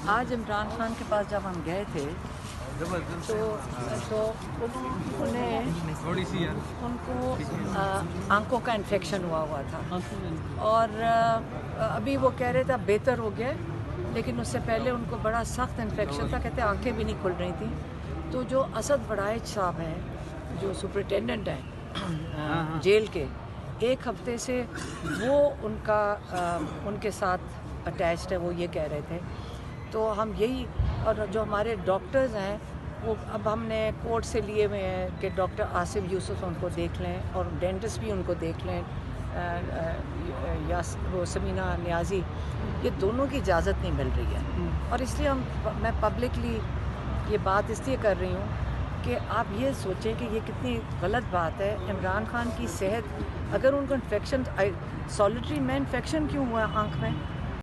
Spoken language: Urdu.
آج عمران خان کے پاس جب ہم گئے تھے تو ان کو آنکھوں کا انفیکشن ہوا تھا اور ابھی وہ کہہ رہے تھے اب بہتر ہو گیا، لیکن اس سے پہلے ان کو بڑا سخت انفیکشن تھا، کہتے آنکھیں بھی نہیں کھل رہی تھیں۔ تو جو اسد وڑائچ صاحب ہیں جو سپرنٹینڈنٹ ہیں جیل کے، ایک ہفتے سے وہ ان کے ساتھ اٹیچڈ ہے، وہ یہ کہہ رہے تھے۔ تو ہم یہی، اور جو ہمارے ڈاکٹرز ہیں وہ اب ہم نے کورٹ سے لیے ہوئے ہیں کہ ڈاکٹر آصف یوسف ان کو دیکھ لیں اور ڈینٹسٹ بھی ان کو دیکھ لیں، وہ سمینہ نیازی، یہ دونوں کی اجازت نہیں مل رہی ہے۔ اور اس لیے میں پبلکلی یہ بات اس لیے کر رہی ہوں کہ آپ یہ سوچیں کہ یہ کتنی غلط بات ہے۔ عمران خان کی صحت، اگر ان کو انفیکشن سالٹری میں انفیکشن کیوں ہوا ہے آنکھ میں؟